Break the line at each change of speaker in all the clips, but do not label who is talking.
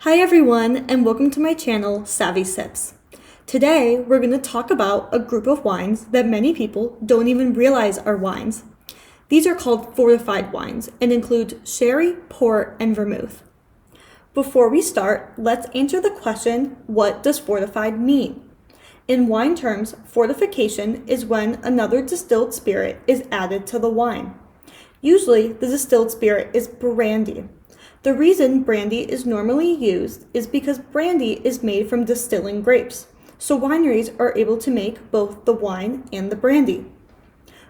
Hi everyone, and welcome to my channel, Savvy Sips. Today, we're going to talk about a group of wines that many people don't even realize are wines. These are called fortified wines and include sherry, port, and vermouth. Before we start, let's answer the question, what does fortified mean? In wine terms, fortification is when another distilled spirit is added to the wine. Usually, the distilled spirit is brandy. The reason brandy is normally used is because brandy is made from distilling grapes, so wineries are able to make both the wine and the brandy.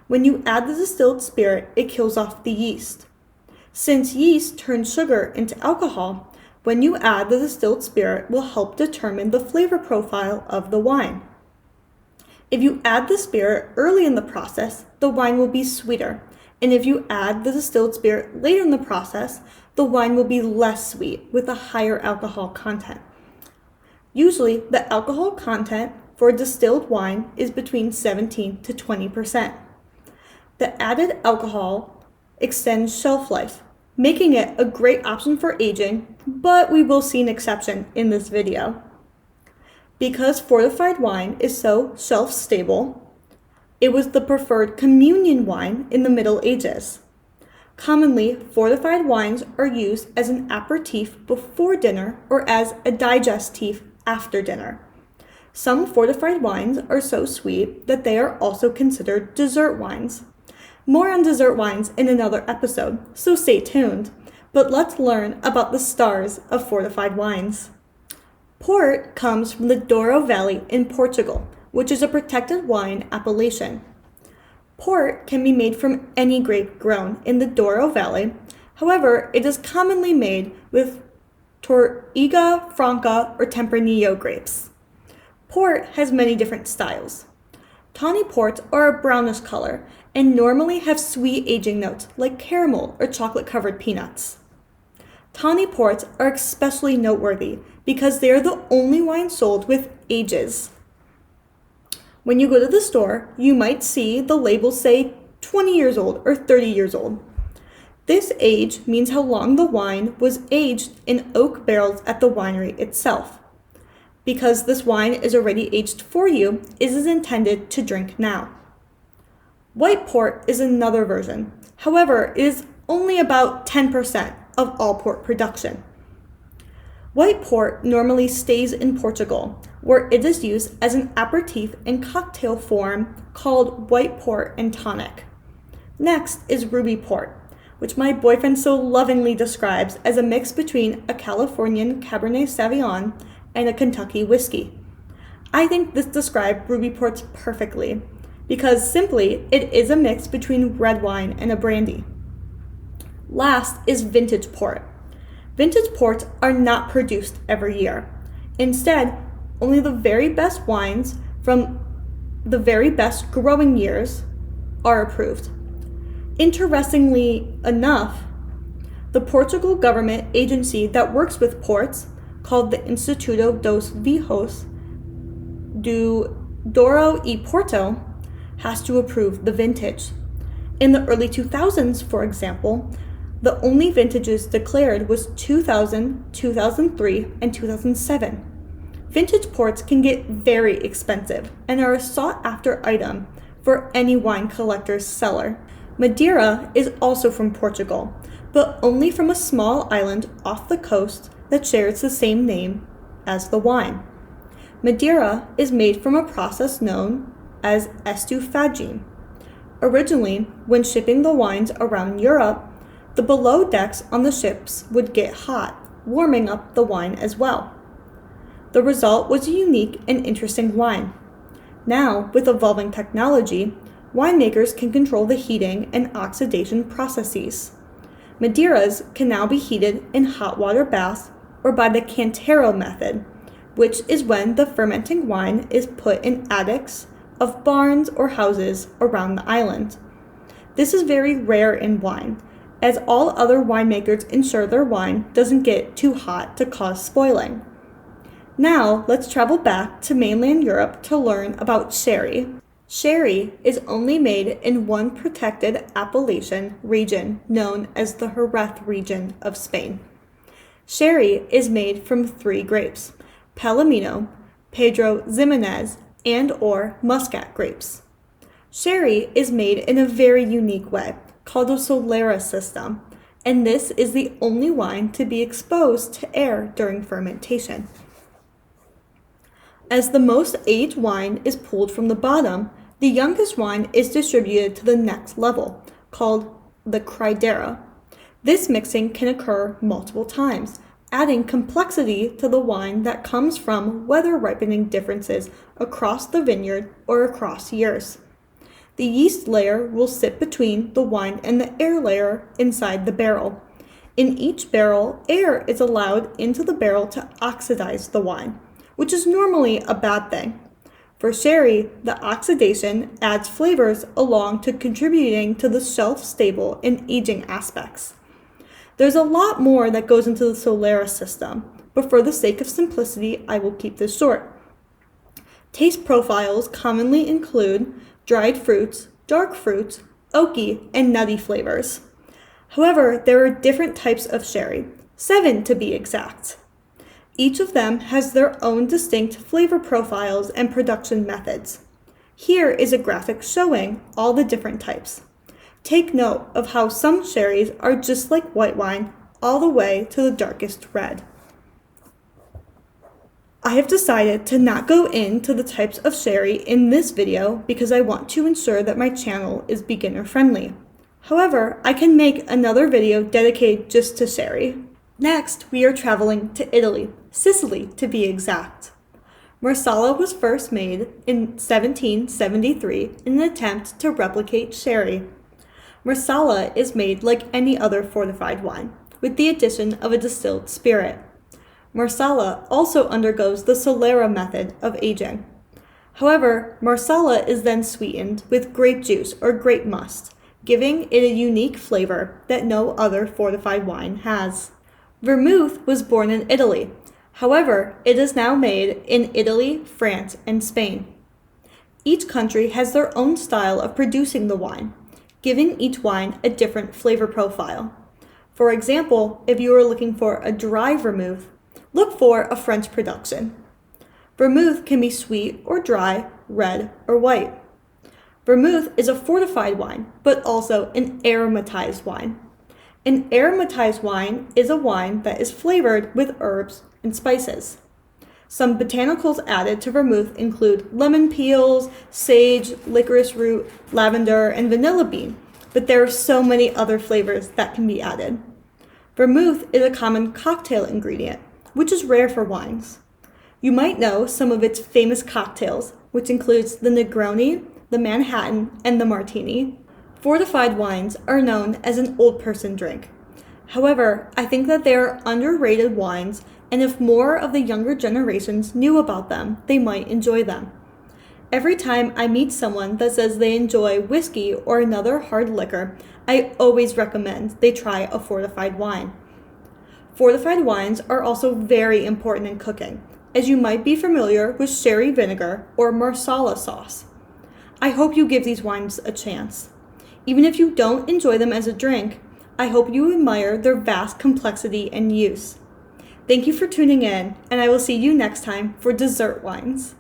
When you add the distilled spirit, it kills off the yeast. Since yeast turns sugar into alcohol, when you add the distilled spirit will help determine the flavor profile of the wine. If you add the spirit early in the process, the wine will be sweeter, and if you add the distilled spirit later in the process, the wine will be less sweet with a higher alcohol content. Usually, the alcohol content for a distilled wine is between 17 to 20%. The added alcohol extends shelf life, making it a great option for aging, but we will see an exception in this video. Because fortified wine is so shelf-stable, it was the preferred communion wine in the Middle Ages. Commonly, fortified wines are used as an aperitif before dinner or as a digestif after dinner. Some fortified wines are so sweet that they are also considered dessert wines. More on dessert wines in another episode, so stay tuned. But let's learn about the stars of fortified wines. Port comes from the Douro Valley in Portugal, which is a protected wine appellation. Port can be made from any grape grown in the Douro Valley. However, it is commonly made with Touriga Franca or Tempranillo grapes. Port has many different styles. Tawny ports are a brownish color and normally have sweet aging notes like caramel or chocolate-covered peanuts. Tawny ports are especially noteworthy because they are the only wine sold with ages. When you go to the store, you might see the labels say 20 years old or 30 years old. This age means how long the wine was aged in oak barrels at the winery itself. Because this wine is already aged for you, it is intended to drink now. White port is another version. However, it is only about 10% of all port production. White port normally stays in Portugal, where it is used as an aperitif in cocktail form called white port and tonic. Next is ruby port, which my boyfriend so lovingly describes as a mix between a Californian Cabernet Sauvignon and a Kentucky whiskey. I think this describes ruby ports perfectly, because simply it is a mix between red wine and a brandy. Last is vintage port. Vintage ports are not produced every year. Instead, only the very best wines from the very best growing years are approved. Interestingly enough, the Portugal government agency that works with ports, called the Instituto dos Vinhos do Douro e Porto, has to approve the vintage. In the early 2000s, for example, the only vintages declared was 2000, 2003, and 2007. Vintage ports can get very expensive and are a sought-after item for any wine collector's cellar. Madeira is also from Portugal, but only from a small island off the coast that shares the same name as the wine. Madeira is made from a process known as estufagem. Originally, when shipping the wines around Europe, the below decks on the ships would get hot, warming up the wine as well. The result was a unique and interesting wine. Now, with evolving technology, winemakers can control the heating and oxidation processes. Madeiras can now be heated in hot water baths or by the Cantero method, which is when the fermenting wine is put in attics of barns or houses around the island. This is very rare in wine, as all other winemakers ensure their wine doesn't get too hot to cause spoiling. Now, let's travel back to mainland Europe to learn about sherry. Sherry is only made in one protected appellation region known as the Jerez region of Spain. Sherry is made from 3 grapes: Palomino, Pedro Ximenez, and/or Muscat grapes. Sherry is made in a very unique way, called a Solera system, and this is the only wine to be exposed to air during fermentation. As the most aged wine is pulled from the bottom, the youngest wine is distributed to the next level, called the cridera. This mixing can occur multiple times, adding complexity to the wine that comes from weather ripening differences across the vineyard or across years. The yeast layer will sit between the wine and the air layer inside the barrel. In each barrel, air is allowed into the barrel to oxidize the wine, which is normally a bad thing. For sherry, the oxidation adds flavors along to contributing to the shelf-stable and aging aspects. There's a lot more that goes into the Solera system, but for the sake of simplicity, I will keep this short. Taste profiles commonly include dried fruits, dark fruits, oaky, and nutty flavors. However, there are different types of sherry, 7 to be exact. Each of them has their own distinct flavor profiles and production methods. Here is a graphic showing all the different types. Take note of how some sherries are just like white wine, all the way to the darkest red. I have decided to not go into the types of sherry in this video because I want to ensure that my channel is beginner friendly. However, I can make another video dedicated just to sherry. Next, we are traveling to Italy, Sicily to be exact. Marsala was first made in 1773 in an attempt to replicate sherry. Marsala is made like any other fortified wine, with the addition of a distilled spirit. Marsala also undergoes the Solera method of aging. However, Marsala is then sweetened with grape juice or grape must, giving it a unique flavor that no other fortified wine has. Vermouth was born in Italy. However, it is now made in Italy, France, and Spain. Each country has their own style of producing the wine, giving each wine a different flavor profile. For example, if you are looking for a dry vermouth, look for a French production. Vermouth can be sweet or dry, red or white. Vermouth is a fortified wine, but also an aromatized wine. An aromatized wine is a wine that is flavored with herbs and spices. Some botanicals added to vermouth include lemon peels, sage, licorice root, lavender, and vanilla bean, but there are so many other flavors that can be added. Vermouth is a common cocktail ingredient, which is rare for wines. You might know some of its famous cocktails, which includes the Negroni, the Manhattan, and the Martini. Fortified wines are known as an old person drink. However, I think that they are underrated wines, and if more of the younger generations knew about them, they might enjoy them. Every time I meet someone that says they enjoy whiskey or another hard liquor, I always recommend they try a fortified wine. Fortified wines are also very important in cooking, as you might be familiar with sherry vinegar or marsala sauce. I hope you give these wines a chance. Even if you don't enjoy them as a drink, I hope you admire their vast complexity and use. Thank you for tuning in, and I will see you next time for dessert wines.